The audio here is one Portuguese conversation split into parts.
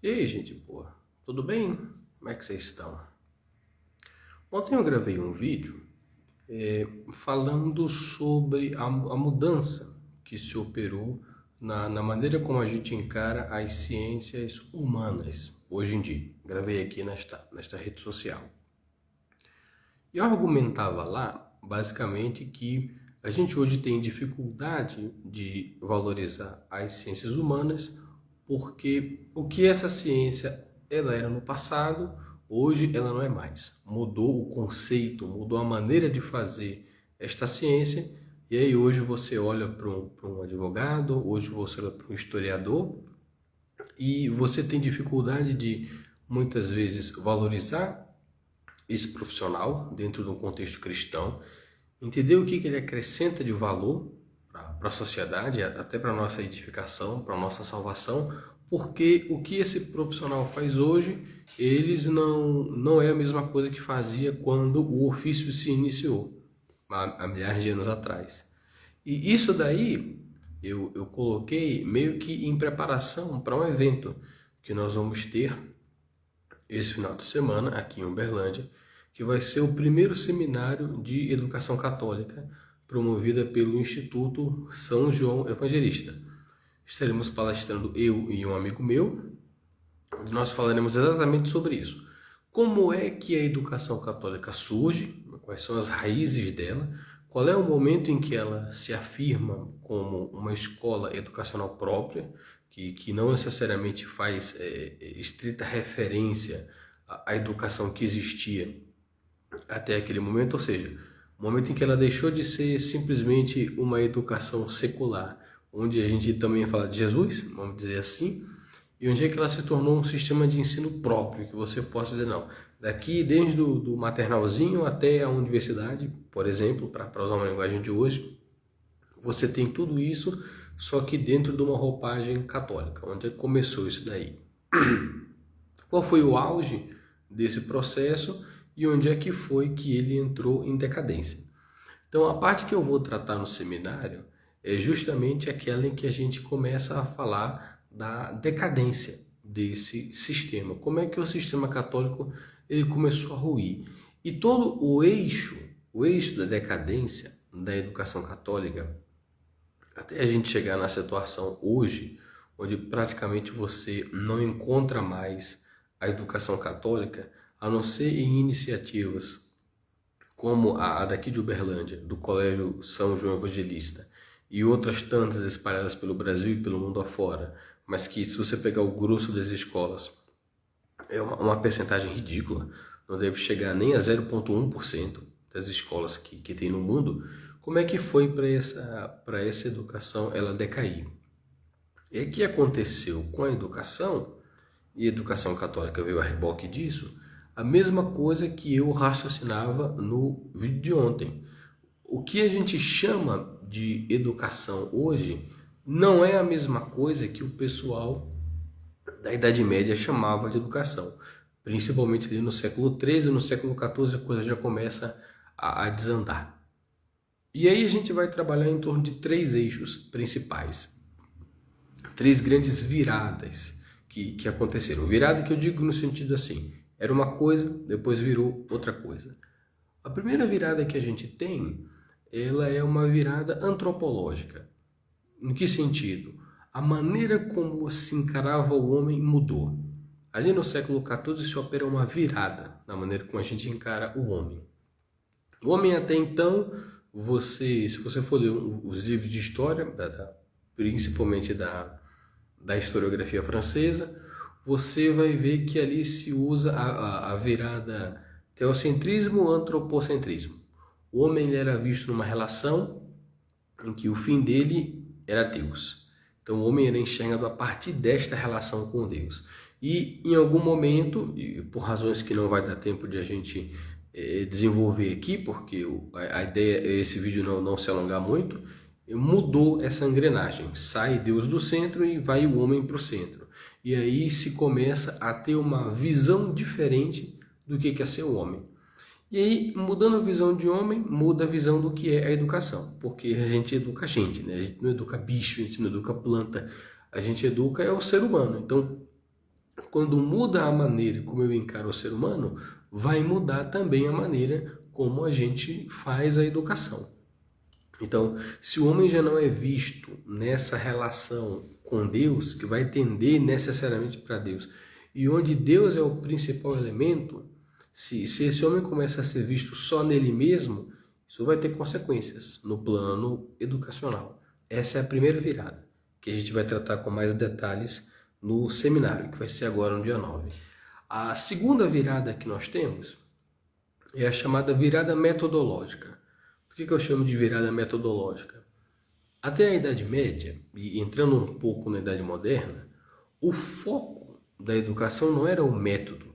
E aí, gente boa, tudo bem? Como é que vocês estão? Ontem eu gravei um vídeo falando sobre a mudança que se operou na maneira como a gente encara as ciências humanas hoje em dia. Gravei aqui nesta rede social. E eu argumentava lá, basicamente, que a gente hoje tem dificuldade de valorizar as ciências humanas porque o que essa ciência ela era no passado, hoje ela não é mais. Mudou o conceito, mudou a maneira de fazer esta ciência, e aí hoje você olha para um advogado, hoje você olha para um historiador, e você tem dificuldade de, muitas vezes, valorizar esse profissional dentro de um contexto cristão, entender o que ele acrescenta de valor para a sociedade, até para a nossa edificação, para a nossa salvação, porque o que esse profissional faz hoje, eles não é a mesma coisa que fazia quando o ofício se iniciou, há milhares de anos atrás. E isso daí eu coloquei meio que em preparação para um evento que nós vamos ter esse final de semana aqui em Uberlândia, que vai ser o primeiro seminário de educação católica promovida pelo Instituto São João Evangelista. Estaremos palestrando eu e um amigo meu, onde nós falaremos exatamente sobre isso. Como é que a educação católica surge, quais são as raízes dela, qual é o momento em que ela se afirma como uma escola educacional própria, que não necessariamente faz estrita referência à educação que existia até aquele momento, ou seja, o momento em que ela deixou de ser simplesmente uma educação secular, onde a gente também fala de Jesus, vamos dizer assim, e onde é que ela se tornou um sistema de ensino próprio, que você possa dizer, não, daqui desde do maternalzinho até a universidade, por exemplo, para usar uma linguagem de hoje, você tem tudo isso, só que dentro de uma roupagem católica, onde é que começou isso daí. Qual foi o auge desse processo e onde é que foi que ele entrou em decadência? Então, a parte que eu vou tratar no seminário é justamente aquela em que a gente começa a falar da decadência desse sistema. Como é que o sistema católico ele começou a ruir? E todo o eixo da decadência da educação católica, até a gente chegar na situação hoje, onde praticamente você não encontra mais a educação católica, a não ser em iniciativas como a daqui de Uberlândia, do Colégio São João Evangelista, e outras tantas espalhadas pelo Brasil e pelo mundo afora, mas que se você pegar o grosso das escolas, é uma percentagem ridícula, não deve chegar nem a 0,1% das escolas que tem no mundo. Como é que foi para essa educação ela decair? E o que aconteceu com a educação, e a educação católica veio a reboque disso, a mesma coisa que eu raciocinava no vídeo de ontem. O que a gente chama de educação hoje não é a mesma coisa que o pessoal da Idade Média chamava de educação. Principalmente ali no século XIII, no século XIV a coisa já começa a desandar. E aí a gente vai trabalhar em torno de três eixos principais. Três grandes viradas que aconteceram. Virada que eu digo no sentido assim, era uma coisa, depois virou outra coisa. A primeira virada que a gente tem, ela é uma virada antropológica. Em que sentido? A maneira como se encarava o homem mudou. Ali no século XIV se opera uma virada na maneira como a gente encara o homem. O homem até então, se você for ler os livros de história, principalmente da historiografia francesa, você vai ver que ali se usa a virada teocentrismo-antropocentrismo. O homem ele era visto numa relação em que o fim dele era Deus. Então o homem era enxergado a partir desta relação com Deus. E em algum momento, e por razões que não vai dar tempo de a gente desenvolver aqui, porque a ideia é esse vídeo não se alongar muito, mudou essa engrenagem. Sai Deus do centro e vai o homem para o centro. E aí se começa a ter uma visão diferente do que é ser o homem. E aí, mudando a visão de homem, muda a visão do que é a educação. Porque a gente educa a gente, né? A gente não educa bicho, a gente não educa planta. A gente educa o ser humano. Então, quando muda a maneira como eu encaro o ser humano, vai mudar também a maneira como a gente faz a educação. Então, se o homem já não é visto nessa relação com Deus, que vai tender necessariamente para Deus, e onde Deus é o principal elemento, se esse homem começa a ser visto só nele mesmo, isso vai ter consequências no plano educacional. Essa é a primeira virada, que a gente vai tratar com mais detalhes no seminário, que vai ser agora no dia 9. A segunda virada que nós temos é a chamada virada metodológica. Por que eu chamo de virada metodológica? Até a Idade Média, e entrando um pouco na Idade Moderna, o foco da educação não era o método.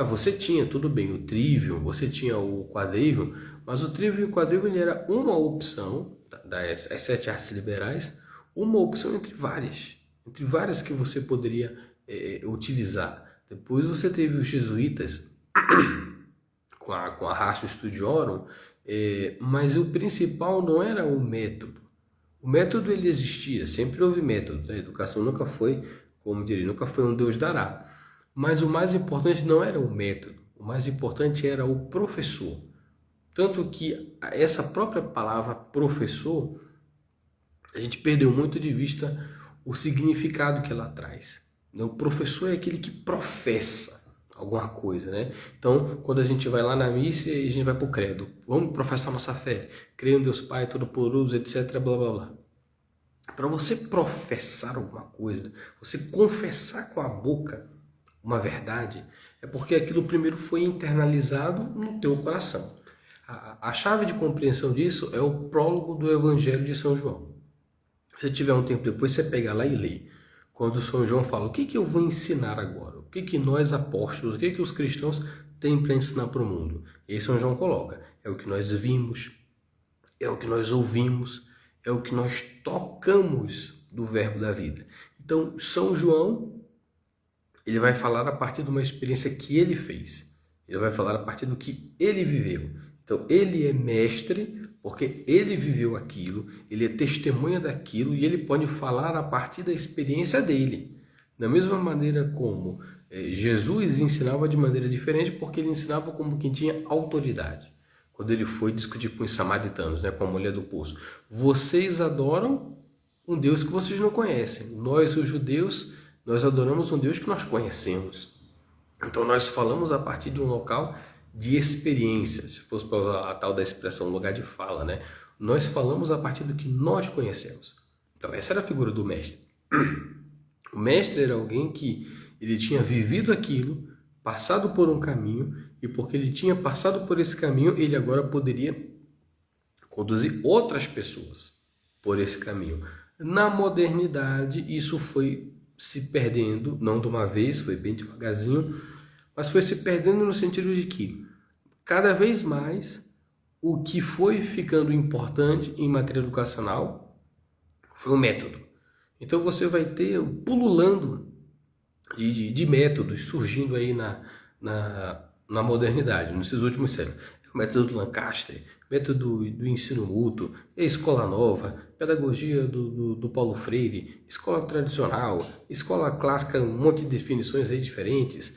Você tinha, tudo bem, o trivium, você tinha o quadrivium, mas o trivium e o quadrivium ele era uma opção, das 7 artes liberais, uma opção entre várias que você poderia utilizar. Depois você teve os jesuítas com a Ratio Studiorum, mas o principal não era o método. O método ele existia, sempre houve método. A educação nunca foi, como diria, nunca foi um Deus dará. Mas o mais importante não era o método, o mais importante era o professor. Tanto que essa própria palavra professor, a gente perdeu muito de vista o significado que ela traz. O professor é aquele que professa alguma coisa, né? Então, quando a gente vai lá na missa e a gente vai para o credo, vamos professar nossa fé, creio em Deus Pai, Todo-Poderoso, etc, blá, blá, blá. Para você professar alguma coisa, você confessar com a boca uma verdade, é porque aquilo primeiro foi internalizado no teu coração. A chave de compreensão disso é o prólogo do Evangelho de São João. Se tiver um tempo depois, você pega lá e lê. Quando São João fala, o que eu vou ensinar agora? O que nós apóstolos, o que os cristãos têm para ensinar para o mundo? E aí São João coloca, é o que nós vimos, é o que nós ouvimos, é o que nós tocamos do verbo da vida. Então, São João, ele vai falar a partir de uma experiência que ele fez. Ele vai falar a partir do que ele viveu. Então, ele é mestre porque ele viveu aquilo, ele é testemunha daquilo e ele pode falar a partir da experiência dele. Da mesma maneira como Jesus ensinava de maneira diferente, porque ele ensinava como quem tinha autoridade. Quando ele foi discutir com os samaritanos, com a mulher do poço. Vocês adoram um Deus que vocês não conhecem. Nós, os judeus, nós adoramos um Deus que nós conhecemos. Então nós falamos a partir de um local de experiência, se fosse para usar a tal da expressão lugar de fala, nós falamos a partir do que nós conhecemos. Então essa era a figura do mestre. O mestre era alguém que ele tinha vivido aquilo, passado por um caminho, e porque ele tinha passado por esse caminho, ele agora poderia conduzir outras pessoas por esse caminho. Na modernidade, isso foi se perdendo, não de uma vez, foi bem devagarzinho, mas foi se perdendo no sentido de que cada vez mais o que foi ficando importante em matéria educacional foi o método. Então você vai ter pululando de métodos surgindo aí na modernidade, nesses últimos séculos. O método do Lancaster, método do ensino mútuo, a escola nova, pedagogia do Paulo Freire, escola tradicional, escola clássica, um monte de definições aí diferentes,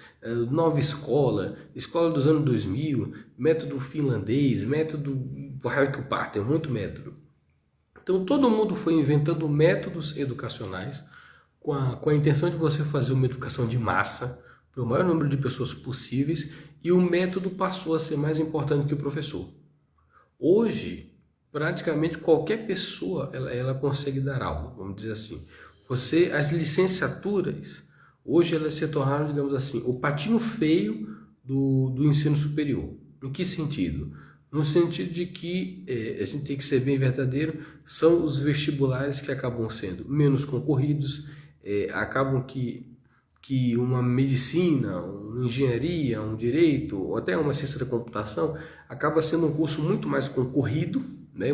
nova escola, escola dos anos 2000, método finlandês, método Harry Potter, muito método. Então todo mundo foi inventando métodos educacionais com a intenção de você fazer uma educação de massa para o maior número de pessoas possíveis, e o método passou a ser mais importante que o professor. Hoje, praticamente qualquer pessoa ela consegue dar aula, vamos dizer assim. As licenciaturas, hoje elas se tornaram, digamos assim, o patinho feio do ensino superior. Em que sentido? No sentido de que, a gente tem que ser bem verdadeiro, são os vestibulares que acabam sendo menos concorridos, acabam que uma medicina, uma engenharia, um direito, ou até uma ciência da computação, acaba sendo um curso muito mais concorrido,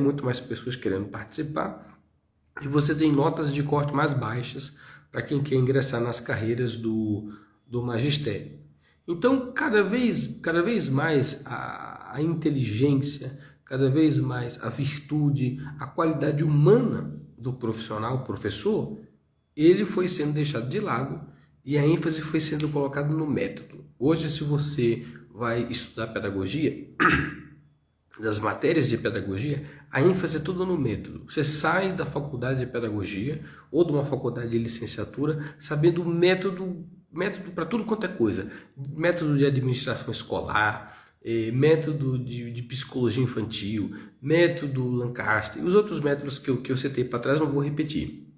muito mais pessoas querendo participar, e você tem notas de corte mais baixas para quem quer ingressar nas carreiras do magistério. Então, cada vez mais a inteligência, cada vez mais a virtude, a qualidade humana do profissional, professor, ele foi sendo deixado de lado, e a ênfase foi sendo colocada no método. Hoje, se você vai estudar pedagogia, das matérias de pedagogia, a ênfase é toda no método. Você sai da faculdade de pedagogia ou de uma faculdade de licenciatura sabendo o método para tudo quanto é coisa. Método de administração escolar, método de psicologia infantil, método Lancaster, e os outros métodos que eu citei para trás não vou repetir.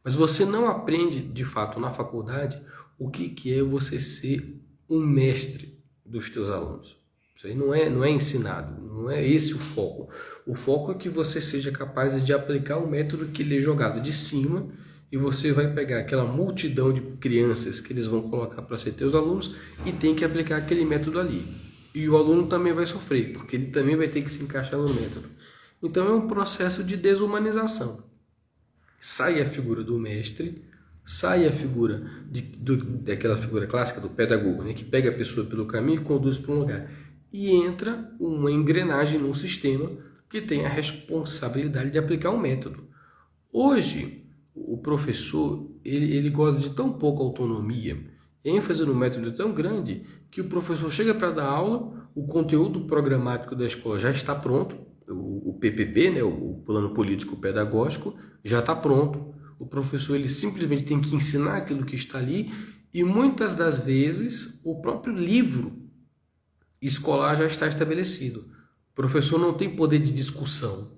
Mas você não aprende, de fato, na faculdade, o que é você ser um mestre dos teus alunos. Isso aí não é ensinado, não é esse o foco. O foco é que você seja capaz de aplicar um método que lhe é jogado de cima e você vai pegar aquela multidão de crianças que eles vão colocar para ser teus alunos e tem que aplicar aquele método ali. E o aluno também vai sofrer, porque ele também vai ter que se encaixar no método. Então é um processo de desumanização. Sai a figura do mestre, sai a figura daquela figura clássica do pedagogo, né, que pega a pessoa pelo caminho e conduz para um lugar. E entra uma engrenagem num sistema que tem a responsabilidade de aplicar um método. Hoje, o professor ele goza de tão pouca autonomia, ênfase no método é tão grande, que o professor chega para dar aula, o conteúdo programático da escola já está pronto, o PPP, né, o Plano Político Pedagógico, já está pronto. O professor ele simplesmente tem que ensinar aquilo que está ali e muitas das vezes o próprio livro escolar já está estabelecido. O professor não tem poder de discussão,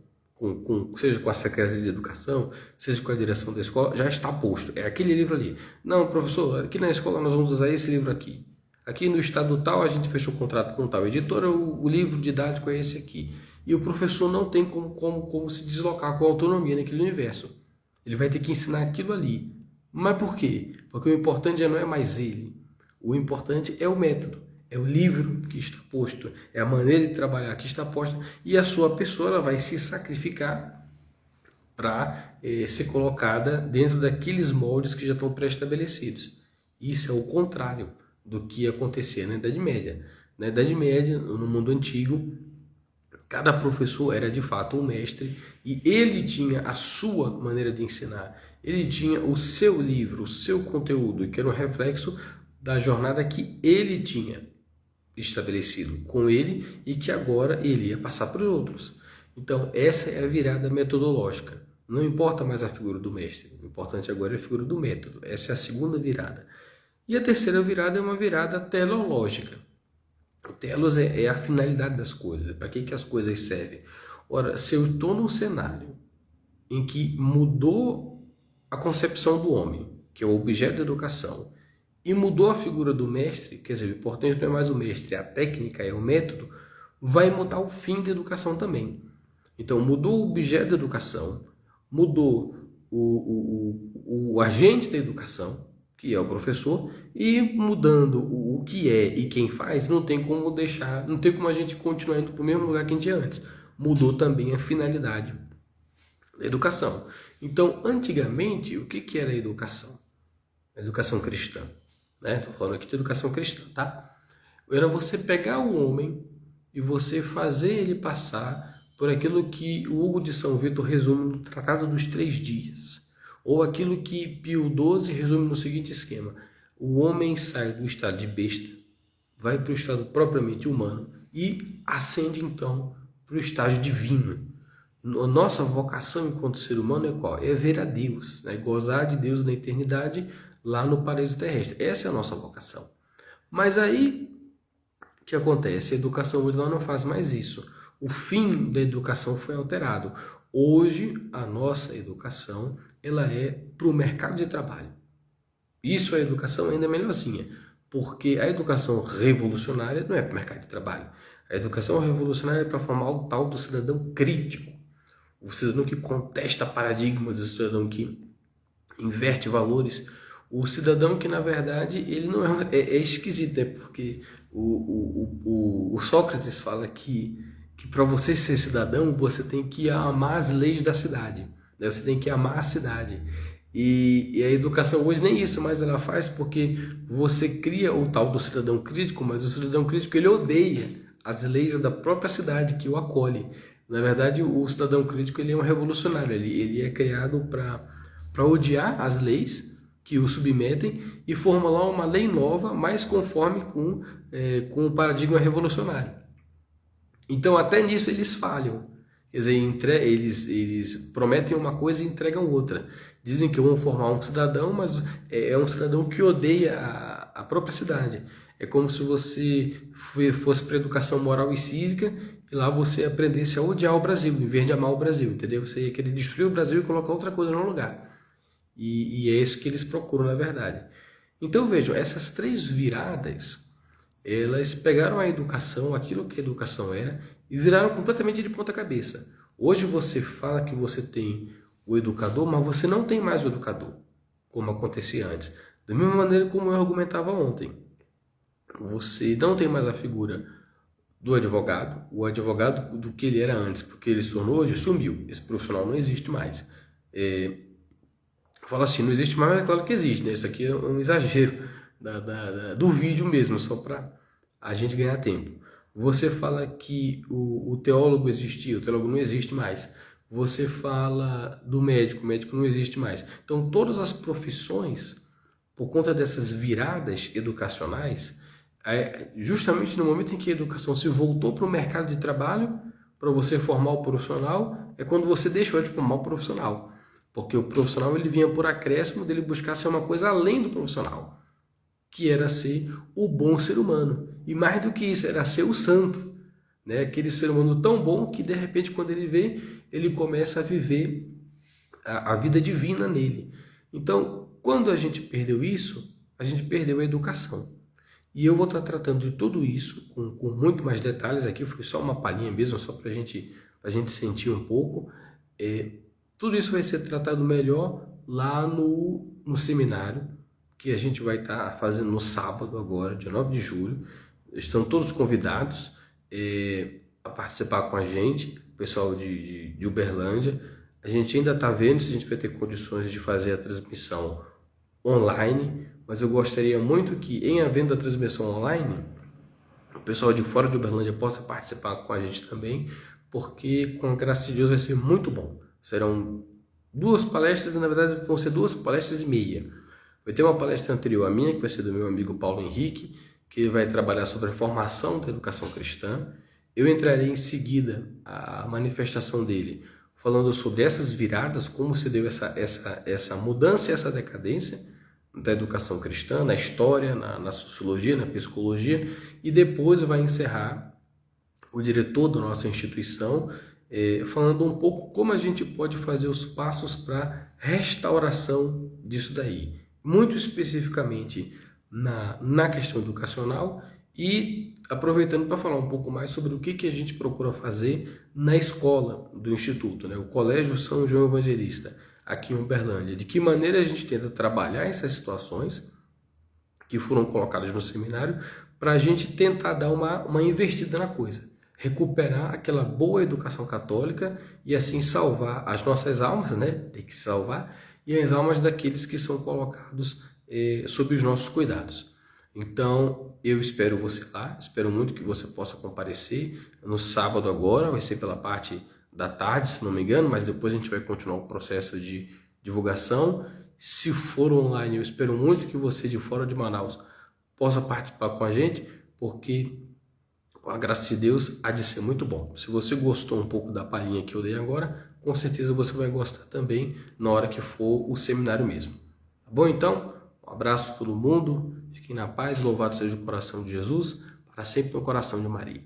seja com a Secretaria de Educação, seja com a direção da escola, já está posto. É aquele livro ali. Não, professor, aqui na escola nós vamos usar esse livro aqui. Aqui no estado tal a gente fechou o contrato com tal editora, o livro didático é esse aqui. E o professor não tem como se deslocar com autonomia naquele universo. Ele vai ter que ensinar aquilo ali. Mas por quê? Porque o importante já não é mais ele. O importante é o método. É o livro que está posto, é a maneira de trabalhar que está posta, e a sua pessoa ela vai se sacrificar para ser colocada dentro daqueles moldes que já estão pré-estabelecidos. Isso é o contrário do que acontecia na Idade Média. Na Idade Média, no mundo antigo, cada professor era de fato um mestre e ele tinha a sua maneira de ensinar, ele tinha o seu livro, o seu conteúdo, que era um reflexo da jornada que ele tinha estabelecido com ele e que agora ele ia passar para os outros. Então, essa é a virada metodológica. Não importa mais a figura do mestre, o importante agora é a figura do método. Essa é a segunda virada. E a terceira virada é uma virada telológica. O telos é a finalidade das coisas, para que as coisas servem. Ora, se eu estou num cenário em que mudou a concepção do homem, que é o objeto da educação, e mudou a figura do mestre, quer dizer, o importante não é mais o mestre, a técnica é o método, vai mudar o fim da educação também. Então, mudou o objeto da educação, mudou o agente da educação, que é o professor, e mudando o que é e quem faz, não tem como a gente continuar indo para o mesmo lugar que a gente ia antes. Mudou também a finalidade da educação. Então, antigamente, o que era a educação? A educação cristã. Estou falando aqui de educação cristã, tá? Era você pegar o homem e você fazer ele passar por aquilo que o Hugo de São Vítor resume no Tratado dos 3 Dias, ou aquilo que Pio XII resume no seguinte esquema: o homem sai do estado de besta, vai para o estado propriamente humano e ascende então para o estágio divino. A nossa vocação enquanto ser humano é qual? É ver a Deus, né? Gozar de Deus na eternidade lá no paraíso terrestre. Essa é a nossa vocação. Mas aí, o que acontece? A educação hoje não faz mais isso. O fim da educação foi alterado. Hoje, a nossa educação ela é para o mercado de trabalho. Isso é a educação ainda melhorzinha, porque a educação revolucionária não é para o mercado de trabalho. A educação revolucionária é para formar o tal do cidadão crítico, o cidadão que contesta paradigmas, o cidadão que inverte valores, o cidadão que, na verdade, ele não é esquisito, né? Porque o Sócrates fala que para você ser cidadão, você tem que amar as leis da cidade, né? Você tem que amar a cidade. E a educação hoje nem isso mais ela faz, porque você cria o tal do cidadão crítico, mas o cidadão crítico ele odeia as leis da própria cidade que o acolhe. Na verdade, o cidadão crítico ele é um revolucionário, ele é criado para odiar as leis que o submetem e formular uma lei nova, mais conforme com o paradigma revolucionário. Então, até nisso eles falham. Quer dizer, eles prometem uma coisa e entregam outra. Dizem que vão formar um cidadão, mas é um cidadão que odeia a própria cidade. É como se você fosse para educação moral e cívica e lá você aprendesse a odiar o Brasil, em vez de amar o Brasil, entendeu? Você ia querer destruir o Brasil e colocar outra coisa no lugar. E é isso que eles procuram, na verdade. Então, vejam, essas três viradas, elas pegaram a educação, aquilo que a educação era, e viraram completamente de ponta cabeça. Hoje você fala que você tem o educador, mas você não tem mais o educador, como acontecia antes. Da mesma maneira como eu argumentava ontem. Você não tem mais a figura do advogado, o advogado do que ele era antes, porque ele se tornou hoje, sumiu. Esse profissional não existe mais. Fala assim, não existe mais, mas é claro que existe, né? Isso aqui é um exagero do vídeo mesmo, só para a gente ganhar tempo. Você fala que o teólogo existia, o teólogo não existe mais. Você fala do médico, o médico não existe mais. Então, todas as profissões, por conta dessas viradas educacionais, justamente no momento em que a educação se voltou para o mercado de trabalho, para você formar o profissional, é quando você deixou de formar o profissional. Porque o profissional ele vinha por acréscimo dele buscar ser uma coisa além do profissional, que era ser o bom ser humano. E mais do que isso, era ser o santo. Né? Aquele ser humano tão bom que, de repente, quando ele vê, ele começa a viver a vida divina nele. Então, quando a gente perdeu isso, a gente perdeu a educação. E eu vou estar tratando de tudo isso com muito mais detalhes aqui, foi só uma palhinha mesmo, só para a gente sentir um pouco. Tudo isso vai ser tratado melhor lá no seminário, que a gente vai estar fazendo no sábado agora, dia 9 de julho. Estão todos convidados a participar com a gente, o pessoal de Uberlândia. A gente ainda está vendo se a gente vai ter condições de fazer a transmissão online, mas eu gostaria muito que, em havendo a transmissão online, o pessoal de fora de Uberlândia possa participar com a gente também, porque com a graça de Deus vai ser muito bom. Serão 2 palestras, na verdade vão ser 2 palestras e meia. Vai ter uma palestra anterior à minha, que vai ser do meu amigo Paulo Henrique, que vai trabalhar sobre a formação da educação cristã. Eu entrarei em seguida a manifestação dele, falando sobre essas viradas, como se deu essa mudança e essa decadência da educação cristã, na história, na sociologia, na psicologia, e depois vai encerrar o diretor da nossa instituição, falando um pouco como a gente pode fazer os passos para restauração disso daí. Muito especificamente na questão educacional e aproveitando para falar um pouco mais sobre o que a gente procura fazer na escola do Instituto, né? O Colégio São João Evangelista, aqui em Uberlândia. De que maneira a gente tenta trabalhar essas situações que foram colocadas no seminário para a gente tentar dar uma investida na coisa. Recuperar aquela boa educação católica e assim salvar as nossas almas, né? Tem que salvar, e as almas daqueles que são colocados sob os nossos cuidados. Então, eu espero você lá, espero muito que você possa comparecer no sábado agora, vai ser pela parte da tarde, se não me engano, mas depois a gente vai continuar o processo de divulgação. Se for online, eu espero muito que você de fora de Manaus possa participar com a gente, porque com a graça de Deus há de ser muito bom. Se você gostou um pouco da palhinha que eu dei agora, com certeza você vai gostar também na hora que for o seminário mesmo. Tá bom então? Um abraço a todo mundo, fiquem na paz, louvado seja o coração de Jesus, para sempre no coração de Maria.